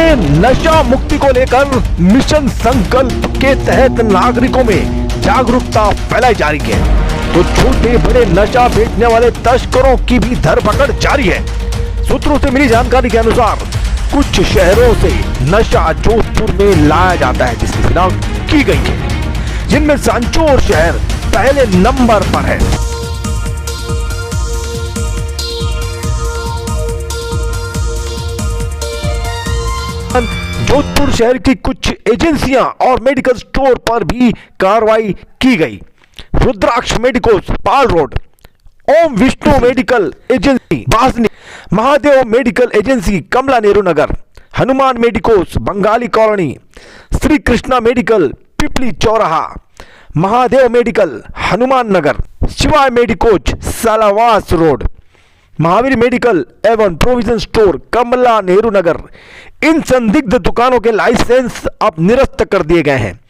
में नशा मुक्ति को लेकर मिशन संकल्प के तहत नागरिकों में जागरूकता फैलाई जा रही है, तो छोटे बड़े नशा बेचने वाले तस्करों की भी धरपकड़ जारी है। सूत्रों से मिली जानकारी के अनुसार कुछ शहरों से नशा जोधपुर में लाया जाता है, जिसकी शिनाख्त की गई है, जिनमें सांचौर शहर पहले नंबर पर है। जोधपुर शहर की कुछ एजेंसियां और मेडिकल स्टोर पर भी कार्रवाई की गई। Rudraksh medicos Pal road, Om Vishnu medical agency Basni, Mahadev medical agency Kamla Nehru Nagar, Hanuman medicos Bengali colony, Shri Krishna medical Pipli चौराहा, Mahadev medical Hanuman Nagar, Shivay medicos Salawas road, Mahavir medical एवं प्रोविजन स्टोर कमला नेहरू नगर। इन संदिग्ध दुकानों के लाइसेंस अब निरस्त कर दिए गए हैं।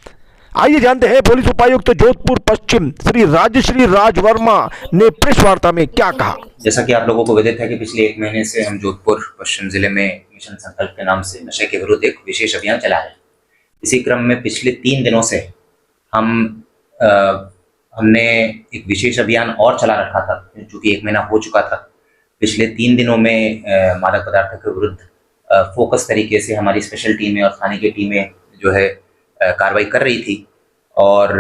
आइए जानते हैं पुलिस उपायुक्त जोधपुर पश्चिम श्री राजश्री राज वर्मा ने प्रेस वार्ता में क्या कहा। जैसा कि आप लोगों को विदित है कि पिछले 1 महीने से हम जोधपुर पश्चिम जिले में मिशन संकल्प के नाम से नशे के विरुद्ध एक विशेष अभियान चला है। इसी क्रम में पिछले 3 दिनों से हमने एक विशेष अभियान और चला रखा था, चूंकि 1 महीना हो चुका था। पिछले 3 दिनों में मादक पदार्थों के विरुद्ध फोकस तरीके से हमारी स्पेशल टीमें और थाने की टीमें जो है कार्रवाई कर रही थी। और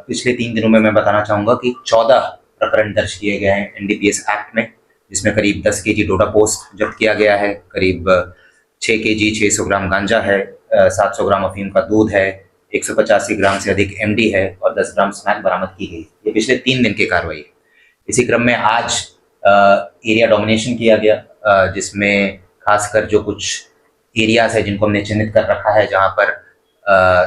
पिछले 3 दिनों में मैं बताना चाहूँगा कि 14 प्रकरण दर्ज किए गए हैं NDPS एक्ट में, जिसमें करीब 10 kg डोडा पोस्ट जब्त किया गया है, करीब 6 kg 600 ग्राम गांजा है, 700 ग्राम अफीम का दूध है, 185 ग्राम से अधिक MD है और 10 ग्राम स्मैक बरामद की गई। ये पिछले 3 दिन की कार्रवाई है। इसी क्रम में आज एरिया डोमिनेशन किया गया, जिसमें खासकर जो कुछ एरियाज है जिनको हमने चिन्हित कर रखा है, जहां पर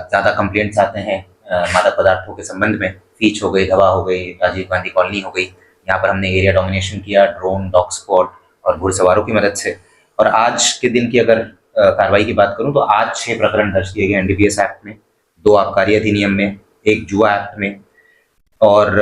ज़्यादा कंप्लेंट्स आते हैं मादक पदार्थों के संबंध में। फीच हो गई, धवा हो गई, राजीव गांधी कॉलोनी हो गई, यहाँ पर हमने एरिया डोमिनेशन किया ड्रोन, डॉग स्क्वाड और घुड़सवारों की मदद से। और आज के दिन की अगर कार्रवाई की बात करूँ तो आज 6 प्रकरण दर्ज किए गए NDPS एक्ट में, 2 आबकारी अधिनियम में, 1 जुआ एक्ट में और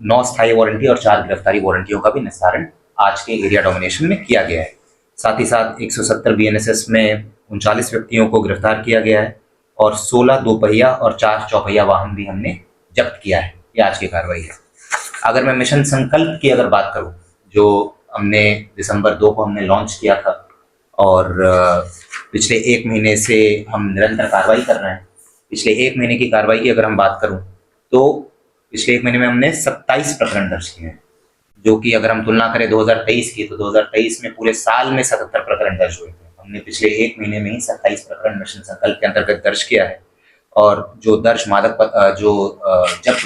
9 स्थायी वारंटी और 4 गिरफ्तारी वारंटियों का भी निस्तारण आज के एरिया डोमिनेशन में किया गया है। साथ ही साथ 170 BNSS में 39 व्यक्तियों को गिरफ्तार किया गया है और 16 दोपहिया और 4 चौपहिया वाहन भी हमने जब्त किया है। ये आज की कार्रवाई है। अगर मैं मिशन संकल्प की अगर बात करूं, जो हमने दिसंबर 2 को हमने लॉन्च किया था और पिछले 1 महीने से हम निरंतर कार्रवाई कर रहे हैं। पिछले 1 महीने की कार्रवाई की अगर हम बात करूं तो पिछले 1 महीने में हमने 27 प्रकरण दर्ज किए हैं, जो कि अगर हम तुलना करें 2023 की तो 2023 में पूरे साल में 77 प्रकरण दर्ज हुए थे। हमने पिछले 1 महीने में ही 27 प्रकरण मिशन संकल्प के अंतर्गत दर्ज किया है और जो जब्त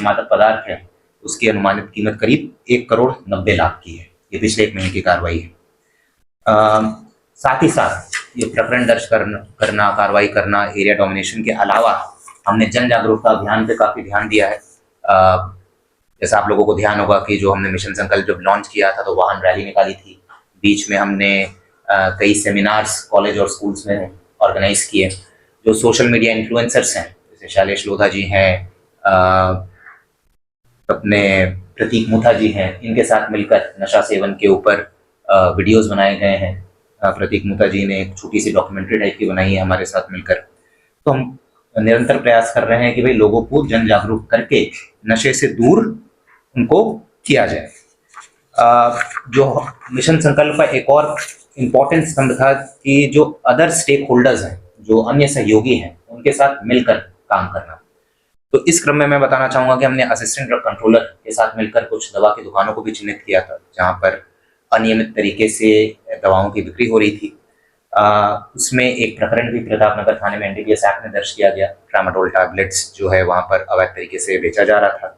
मादक पदार्थ है उसकी अनुमानित कीमत करीब 1,90,00,000 की है। ये पिछले 1 महीने की कार्रवाई है। साथ ही साथ ये प्रकरण दर्ज करना, कार्रवाई करना, एरिया डोमिनेशन के अलावा हमने जन जागरूकता अभियान पे काफी ध्यान दिया है। जैसा आप लोगों को ध्यान होगा कि जो हमने मिशन संकल्प जब लॉन्च किया था तो वाहन रैली निकाली थी, बीच में हमने कई सेमिनार्स कॉलेज और स्कूल्स में ऑर्गेनाइज किए। जो सोशल मीडिया इन्फ्लुएंसर्स हैं, जैसे शैलेश लोधा जी हैं, अपने प्रतीक मुथा जी हैं, इनके साथ मिलकर नशा सेवन के ऊपर वीडियोस बनाए गए हैं। प्रतीक मुथा जी ने एक छोटी सी डॉक्यूमेंट्री टाइप की बनाई है हमारे साथ मिलकर। तो हम निरंतर प्रयास कर रहे हैं कि भाई लोगों को जन जागरूक करके नशे से दूर उनको किया जाए। जो मिशन संकल्प का एक और इम्पोर्टेंट स्तंभ था कि जो अदर स्टेक होल्डर्स हैं, जो अन्य सहयोगी हैं, उनके साथ मिलकर काम करना। तो इस क्रम में मैं बताना चाहूँगा कि हमने असिस्टेंट ड्रग कंट्रोलर के साथ मिलकर कुछ दवा की दुकानों को भी चिन्हित किया था, जहाँ पर अनियमित तरीके से दवाओं की बिक्री हो रही थी। उसमें एक प्रकरण भी प्रतापनगर थाने में NDPS एक्ट में दर्ज किया गया। ट्रामाडोल टैबलेट्स जो है वहाँ पर अवैध तरीके से बेचा जा रहा था।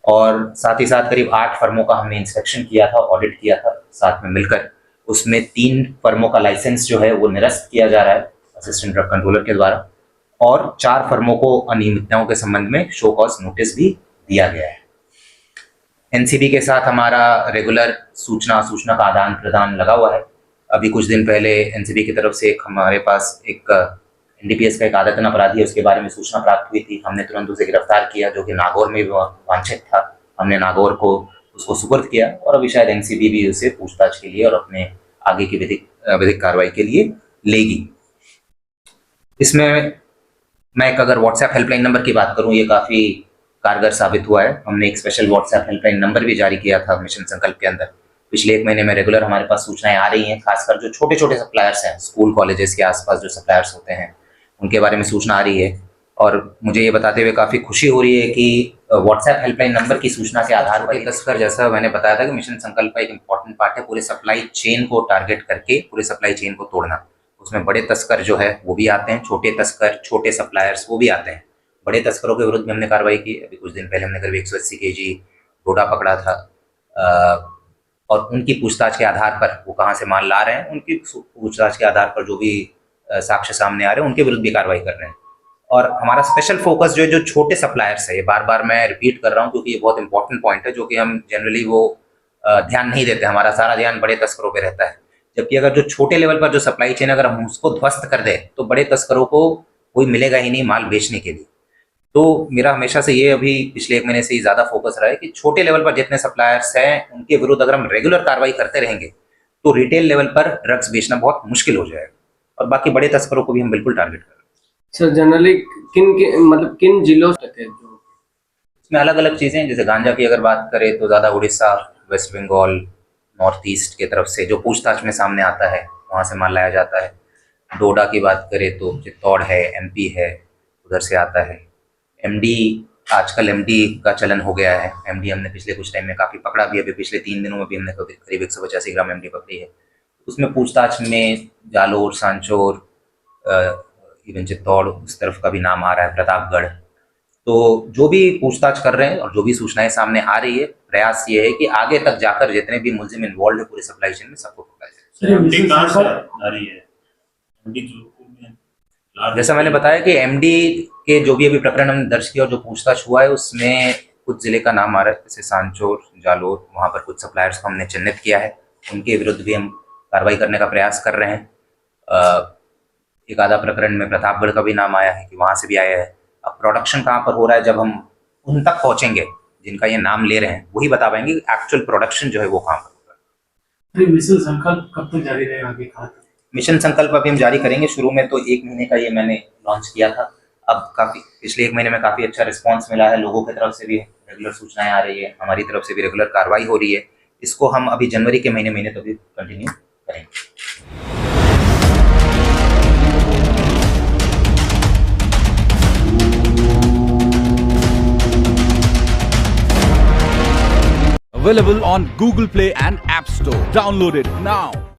और साथ ही साथ करीब 8 फर्मों का हमने इंस्पेक्शन किया था, ऑडिट किया था साथ में मिलकर। उसमें 3 फर्मों का लाइसेंस जो है वो निरस्त किया जा रहा है असिस्टेंट ड्रग कंट्रोलर के द्वारा और 4 फर्मों को अनियमितताओं के संबंध में शो कॉज नोटिस भी दिया गया है। NCB के साथ हमारा रेगुलर सूचना का आदान प्रदान लगा हुआ है। अभी कुछ दिन पहले NCB की तरफ से हमारे पास एक NDPS का एक आदतन अपराधी है, उसके बारे में सूचना प्राप्त हुई थी। हमने तुरंत उसे गिरफ्तार किया, जो कि नागौर में वांछित था। हमने नागौर को उसको सुपुर्द किया और अभी शायद NCB भी उसे पूछताछ के लिए और अपने आगे की विधिक कार्रवाई के लिए लेगी। इसमें मैं एक अगर व्हाट्सएप हेल्पलाइन नंबर की बात करूं, ये काफ़ी कारगर साबित हुआ है। हमने एक स्पेशल व्हाट्सएप हेल्पलाइन नंबर भी जारी किया था मिशन संकल्प के अंदर। पिछले 1 महीने में रेगुलर हमारे पास सूचनाएं आ रही हैं, खासकर जो छोटे छोटे सप्लायर्स हैं, स्कूल कॉलेजेस के आसपास जो सप्लायर्स होते हैं उनके बारे में सूचना आ रही है। और मुझे ये बताते हुए काफ़ी खुशी हो रही है कि व्हाट्सएप हेल्पलाइन नंबर की सूचना के आधार पर तस्कर, जैसा मैंने बताया था कि मिशन संकल्प का एक इंपॉर्टेंट पार्ट है पूरे सप्लाई चेन को टारगेट करके पूरे सप्लाई चेन को तोड़ना। उसमें बड़े तस्कर जो है वो भी आते हैं, छोटे तस्कर, छोटे सप्लायर्स वो भी आते हैं। बड़े तस्करों के विरुद्ध भी हमने कार्रवाई की। अभी कुछ दिन पहले हमने करीब 180 केजी डोडा पकड़ा था, और उनकी पूछताछ के आधार पर वो कहाँ से माल ला रहे हैं, उनकी पूछताछ के आधार पर जो भी साक्ष्य सामने आ रहे हैं उनके विरुद्ध भी कार्रवाई कर रहे हैं। और हमारा स्पेशल फोकस जो है जो छोटे सप्लायर्स है, ये बार बार मैं रिपीट कर रहा हूँ क्योंकि ये बहुत इंपॉर्टेंट पॉइंट है, जो कि हम जनरली वो ध्यान नहीं देते। हमारा सारा ध्यान बड़े तस्करों पे रहता है, जबकि अगर जो छोटे लेवल पर जो सप्लाई चेन अगर हम उसको ध्वस्त कर दे तो बड़े तस्करों को कोई मिलेगा ही नहीं माल बेचने के लिए। तो मेरा हमेशा से ये अभी पिछले 1 महीने से ही ज़्यादा फोकस रहा है कि छोटे लेवल पर जितने सप्लायर्स हैं उनके विरुद्ध अगर हम रेगुलर कार्रवाई करते रहेंगे तो रिटेल लेवल पर ड्रग्स बेचना बहुत मुश्किल हो जाएगा, और बाकी बड़े तस्करों को भी हम बिल्कुल टारगेट करेंगे। सर जनरली किन जिलों से थे जो इसमें अलग अलग चीज़ें, जैसे गांजा की अगर बात करें तो ज़्यादा Odisha, West Bengal, North East की तरफ से जो पूछताछ में सामने आता है वहाँ से माल लाया जाता है। डोडा की बात करें तो चित्तौड़ है, एमपी है, उधर से आता है। एमडी, आजकल एमडी का चलन हो गया है। एमडी हमने पिछले कुछ टाइम में काफ़ी पकड़ा भी, अभी पिछले 3 दिनों में भी हमने करीब 185 ग्राम एमडी पकड़ी है। उसमें पूछताछ में जालोर, सांचौर, इवन चित्तौड़ उस तरफ का भी नाम आ रहा है, प्रतापगढ़। तो जो भी पूछताछ कर रहे हैं और जो भी सूचनाएं सामने आ रही है, प्रयास ये है कि आगे तक जाकर जितने भी मुलजिम इन्वॉल्व है पूरे सप्लाई चेन में सबको पकड़ा जाए। एमडी कहाँ से आ रही है? एमडी जैसा मैंने बताया कि एमडी के जो भी अभी प्रकरण हमने दर्ज किया और जो पूछताछ हुआ है उसमें कुछ जिले का नाम आ रहा है, जैसे सांचौर, जालोर, वहाँ पर कुछ सप्लायर्स को हमने चिन्हित किया है, उनके विरुद्ध भी हम कार्रवाई करने का प्रयास कर रहे हैं। एक आधा प्रकरण में प्रतापगढ़ का भी नाम आया है कि वहाँ से भी आया है। अब प्रोडक्शन कहाँ पर हो रहा है, जब हम उन तक पहुँचेंगे जिनका ये नाम ले रहे हैं वही बता पाएंगे कि एक्चुअल प्रोडक्शन जो है वो कहाँ पर हो रहा है। मिशन संकल्प कब तक जारी रहेगा आगे? मिशन संकल्प अभी हम जारी करेंगे। शुरू में तो 1 महीने का ये मैंने लॉन्च किया था, अब काफ़ी पिछले 1 महीने में काफ़ी अच्छा रिस्पांस मिला है। लोगों की तरफ से भी रेगुलर सूचनाएं आ रही है, हमारी तरफ से भी रेगुलर कार्रवाई हो रही है। इसको हम अभी जनवरी के महीने तो भी कंटिन्यू करेंगे। Available on Google Play and App Store. Download it now.